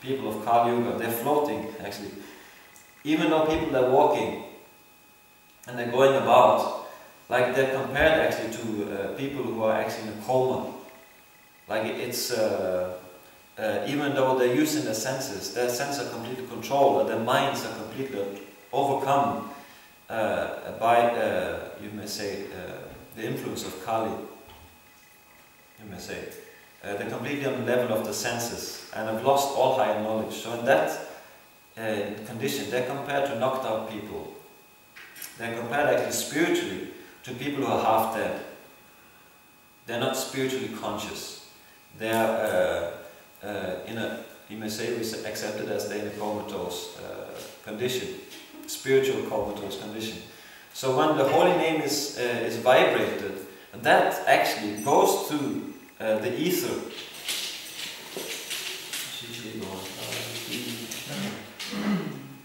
people of Kali Yuga, they're floating actually. Even though people are walking and they're going about, like they're compared actually to people who are actually in a coma. Like it's, even though they're using their senses are completely controlled, and their minds are completely overcome by, you may say, the influence of Kali. You may say. They're completely on the level of the senses and have lost all higher knowledge. So in that condition, they're compared to knocked out people. They're compared actually spiritually to people who are half dead. They're not spiritually conscious. They are in a, you may say, we accept it as they're in a comatose condition, spiritual comatose condition. So when the holy name is vibrated, that actually goes to the ether.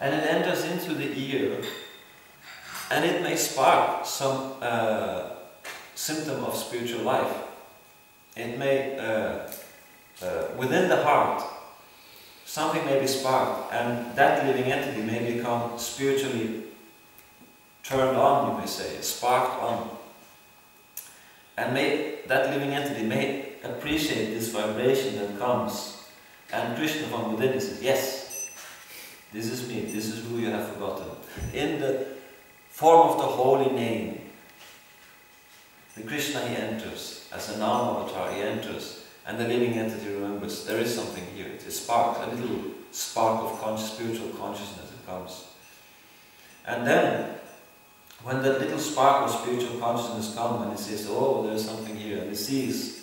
And it enters into the ear, and it may spark some symptom of spiritual life. It may, within the heart, something may be sparked, and that living entity may become spiritually turned on, you may say, sparked on. And that living entity may appreciate this vibration that comes, and Krishna from within says, yes, this is me, this is who you have forgotten. In the form of the holy name, the Krishna, he enters, as a Nama avatar, he enters, and the living entity remembers, there is something here, it's a spark, a little spark of spiritual consciousness that comes. And then, when that little spark of spiritual consciousness comes, and it says, oh, there is something here, and it sees,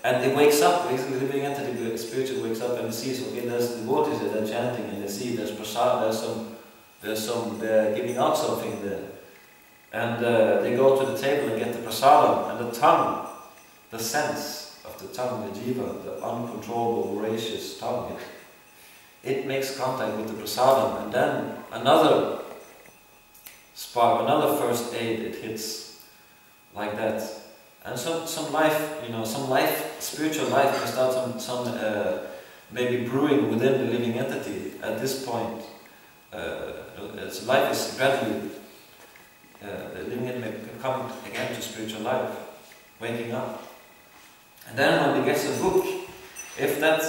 and it wakes up, basically the living entity, the spiritual wakes up and it sees, okay, there's devotees there, they're chanting, and they see there's prasad, they're giving out something there. And they go to the table and get the prasadam, and the tongue, the sense of the tongue, the jiva, the uncontrollable, voracious tongue, it makes contact with the prasadam, and then another spark, another first aid, it hits like that. And some life, spiritual life can start maybe brewing within the living entity at this point. So life is gradually, the living entity coming again to spiritual life, waking up. And then when he gets a book, if that,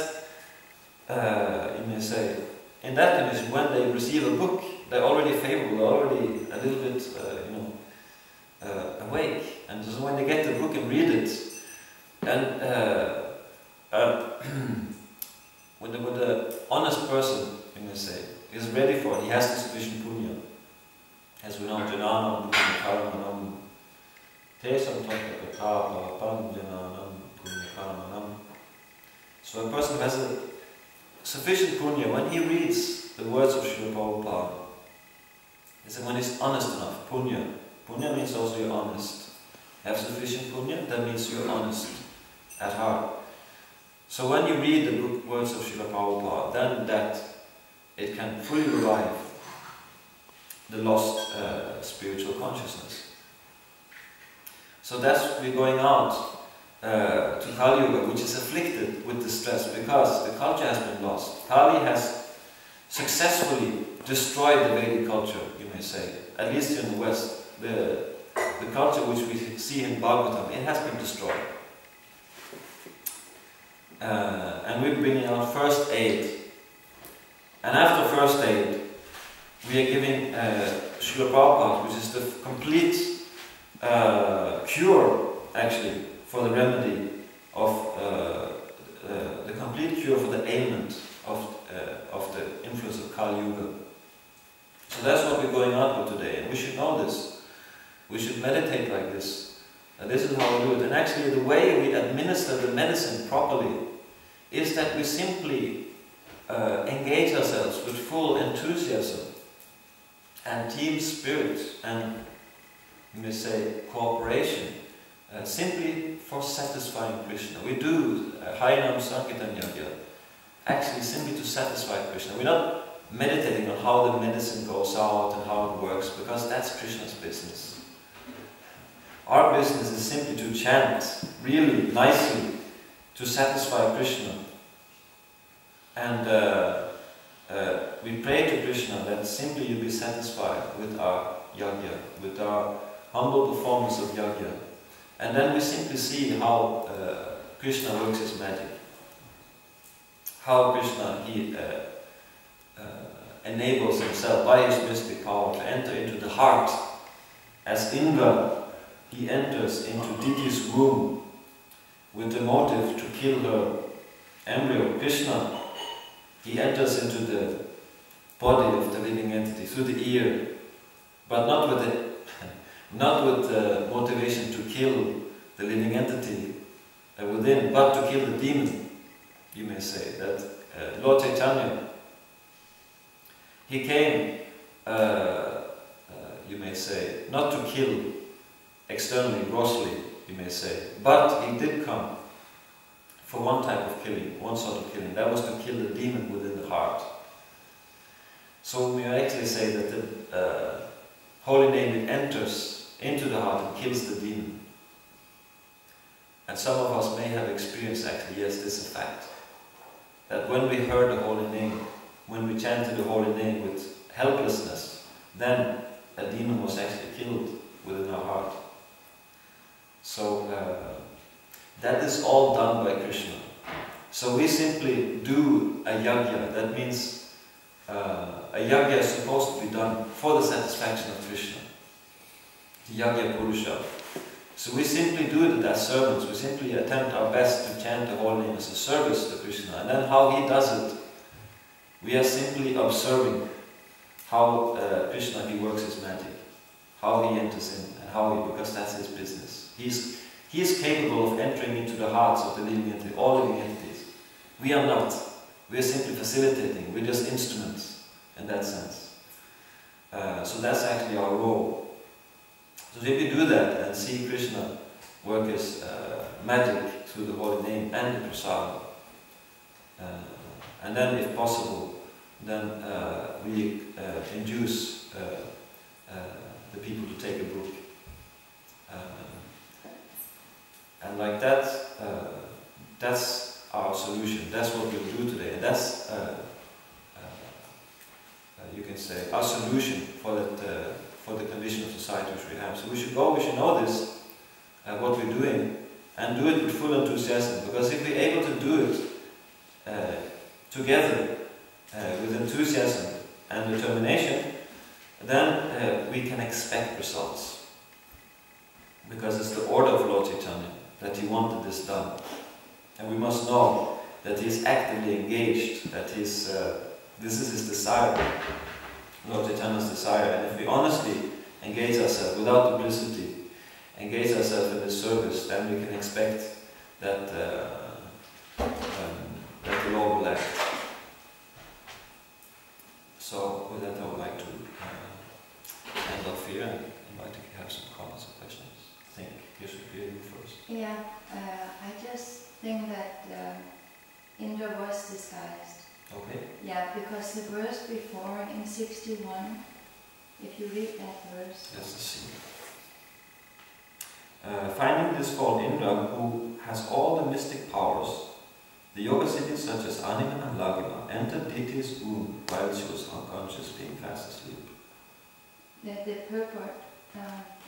you may say, in that condition, when they receive a book, they're already favorable, they're already a little bit, awake. And so when they get the book and read it, and when the honest person, you may say, is ready for it, he has the sufficient punya. As we know, jananam punya karamanam, tesam tattva pam jananam punya karamanam. So a person who has a sufficient punya, when he reads the words of Srila Prabhupada, is that when he's honest enough, punya. Punya means also you're honest. Have sufficient punya, that means you're honest at heart. So when you read the words of Srila Prabhupada, then that it can fully revive the lost spiritual consciousness. So that's we're going out to Kali Yuga, which is afflicted with distress because the culture has been lost. Kali has successfully destroyed the Vedic culture, you may say, at least in the West. The culture which we see in Bhagavatam, it has been destroyed. And we're bringing out first aid. And after first aid, we are giving Srila Prabhupada, which is the complete cure, actually, for the remedy of the complete cure for the ailment of the influence of Kali Yuga. So that's what we're going out with today, and we should know this. We should meditate like this. And this is how we do it. And actually the way we administer the medicine properly is that we simply engage ourselves with full enthusiasm and team spirit and, you may say, cooperation, simply for satisfying Krishna. We do Harinam Sankirtan Yajna actually simply to satisfy Krishna. We're not meditating on how the medicine goes out and how it works, because that's Krishna's business. Our business is simply to chant really nicely to satisfy Krishna. And we pray to Krishna that simply you be satisfied with our yajna, with our humble performance of yajna. And then we simply see how Krishna works his magic. How Krishna, he enables himself by his mystic power to enter into the heart. As Indra, he enters into Diti's womb with the motive to kill her embryo. Krishna, he enters into the body of the living entity through the ear, but not with the motivation to kill the living entity within, but to kill the demon. You may say that Lord Chaitanya, he came, you may say, not to kill externally, grossly, you may say, but he did come for one type of killing, one sort of killing. That was to kill the demon within the heart. So we actually say that the holy name, it enters into the heart and kills the demon. And some of us may have experienced actually, yes, this is a fact, that when we heard the holy name, when we chanted the holy name with helplessness, then a demon was actually killed within our heart. So that is all done by Krishna. So we simply do a yajna. That means a yajna is supposed to be done for the satisfaction of Krishna. The yajna purusha. So we simply do it as servants. We simply attempt our best to chant the holy name as a service to Krishna. And then how he does it, we are simply observing how Krishna, he works his magic, how he enters in, and how he, because that's his business. He is capable of entering into the hearts of the living entity, all living entities. We are not. We are simply facilitating. We're just instruments in that sense. So that's actually our role. So if we do that and see Krishna work his magic through the holy name and the prasada, and then if possible, then we induce the people to take a book. And like that, that's our solution. That's what we'll do today. And that's, you can say, our solution for that, for the condition of society which we have. So we should go, we should know this, what we're doing, and do it with full enthusiasm. Because if we're able to do it together, with enthusiasm and determination, then we can expect results. Because it's the order of Lord Chaitanya that he wanted this done. And we must know that he is actively engaged, that this is his desire, Lord Chaitanya's desire. And if we honestly engage ourselves without duplicity, engage ourselves in this service, then we can expect that, that the Lord will act. So with that I would like to end off here and invite you to have some comments or questions. I think you should be you first. Yeah, I just think that Indra was disguised. Okay. Yeah, because the verse before in 61, if you read that verse. Let's see. Finding this called Indra, who has all the mystic powers, the yoga siddhis such as Anima and Lagima entered Diti's womb while she was unconscious, being fast asleep. The purport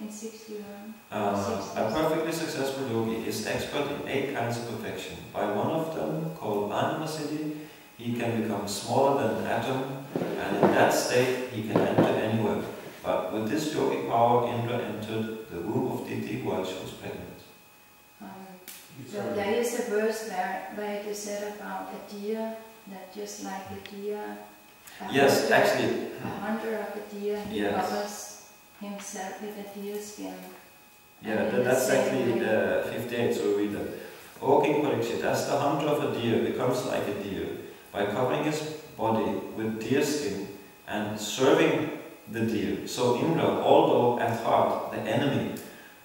in 61. A perfectly successful yogi is expert in 8 kinds of perfection. By one of them, called Anima Siddhi, he can become smaller than an atom, and in that state he can enter anywhere. But with this yogic power, Indra entered the womb of Diti while she was pregnant. So there is a verse where it is said about a deer, that just like a deer, Yes, actually. A hunter of a deer, he Yes. covers himself with a deer skin. Yeah, that's actually the 58, so we read that. O King Parikshit, as the hunter of a deer becomes like a deer by covering his body with deer skin and serving the deer, so Indra, although at heart the enemy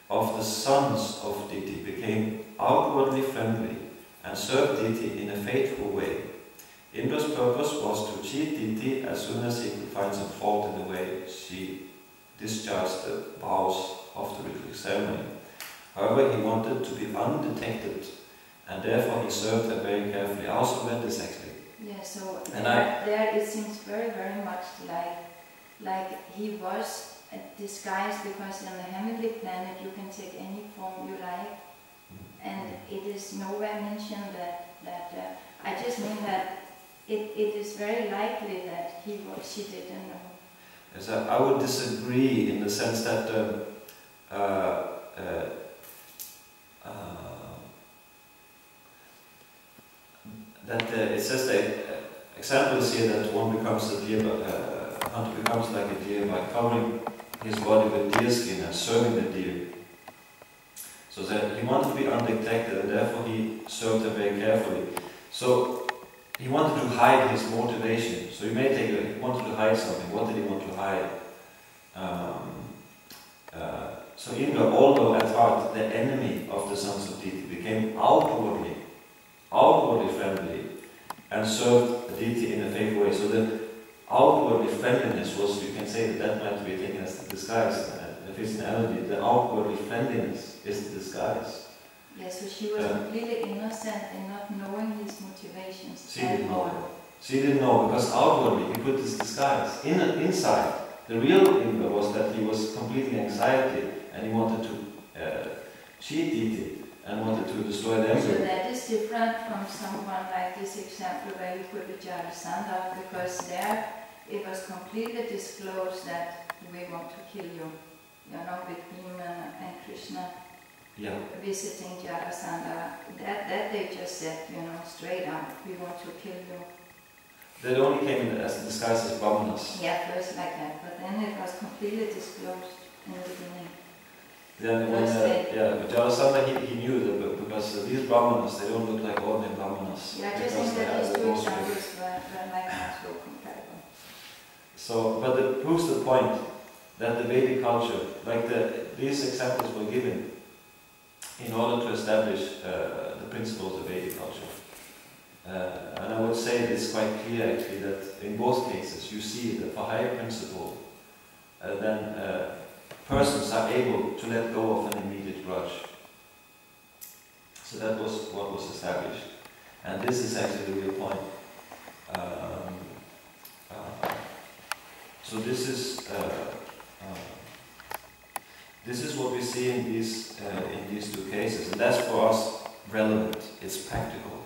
of the sons of Diti, became outwardly friendly and served Diti in a faithful way. Indra's purpose was to cheat Diti as soon as he could find some fault in the way she discharged the vows of the ritual ceremony. However, he wanted to be undetected, and therefore he served her very carefully. I also read this actually. Yes, so there it seems very, very much like he was disguised, because on the heavenly planet you can take any form you like, and it is nowhere mentioned that I just mean that it is very likely that she didn't know. Yes, I would disagree in the sense that it says that examples here that one becomes a deer, hunter becomes like a deer by covering his body with deer skin and serving the deer. So that he wanted to be undetected, and therefore he served them very carefully. So he wanted to hide his motivation. So he wanted to hide something. What did he want to hide? So Indra, although at heart the enemy of the sons of deity, became outwardly friendly and served the deity in a faithful way. So the outwardly friendliness was, you can say that might be taken as the disguise. If it's an analogy, the outwardly friendliness is the disguise. Yes, so she was completely innocent in not knowing his motivations. She didn't know, because outwardly he put this disguise. Inside, the real Indra was that he was completely anxiety, and he wanted to cheat deity and wanted to destroy the embryo. So that is different from someone like this example where you put the Jarasandha, because there it was completely disclosed that we want to kill you. You know, with Bhima and Krishna visiting Jarasandha, that they just said, you know, straight up, we want to kill you. That only came as a disguise as Brahmanas. Yeah, first like that, but then it was completely disclosed in the beginning. Then when Jarasandha, he knew that because these Brahmanas, they don't look like ordinary Brahmanas. Yeah, I just think that these two examples were like not so comparable. So, but it proves the point that the Vedic culture, like these examples were given in order to establish the principles of Vedic culture. And I would say it's quite clear actually that in both cases you see that for higher principle, then persons are able to let go of an immediate grudge. So that was what was established. And this is actually the real point. So this is what we see in these two cases, and that's for us relevant. It's practical,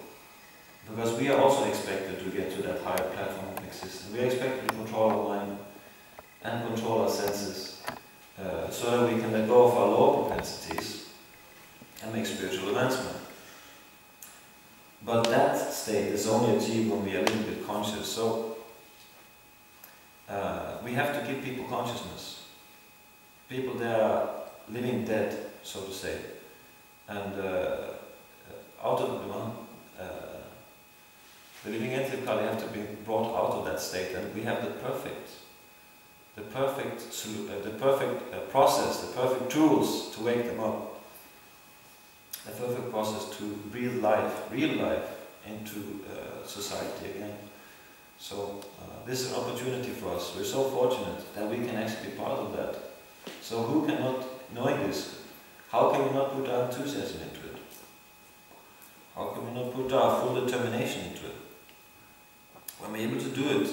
because we are also expected to get to that higher platform of existence. We are expected to control our mind and control our senses, so that we can let go of our lower propensities and make spiritual advancement. But that state is only achieved when we are a little bit conscious. So we have to give people consciousness. People, they are living dead, so to say, and out of the living entity, they have to be brought out of that state, and we have the perfect process, the perfect tools to wake them up, the perfect process to breathe life, real life, into society again. So this is an opportunity for us. We're so fortunate that we can actually be part of that. So who cannot, knowing this, how can we not put our enthusiasm into it? How can we not put our full determination into it? When we're able to do it,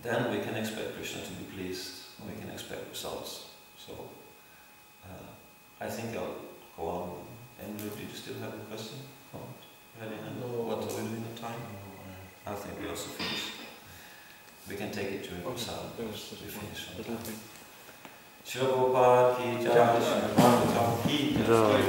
then we can expect Krishna to be pleased, and we can expect results. So I think I'll go on. Andrew, did you still have a question? No. What are we doing the time? I think we also finished. We can take it during Prasad. We finish on time. Shri Prabhupada ki jai, Shri Prabhupada ki jai.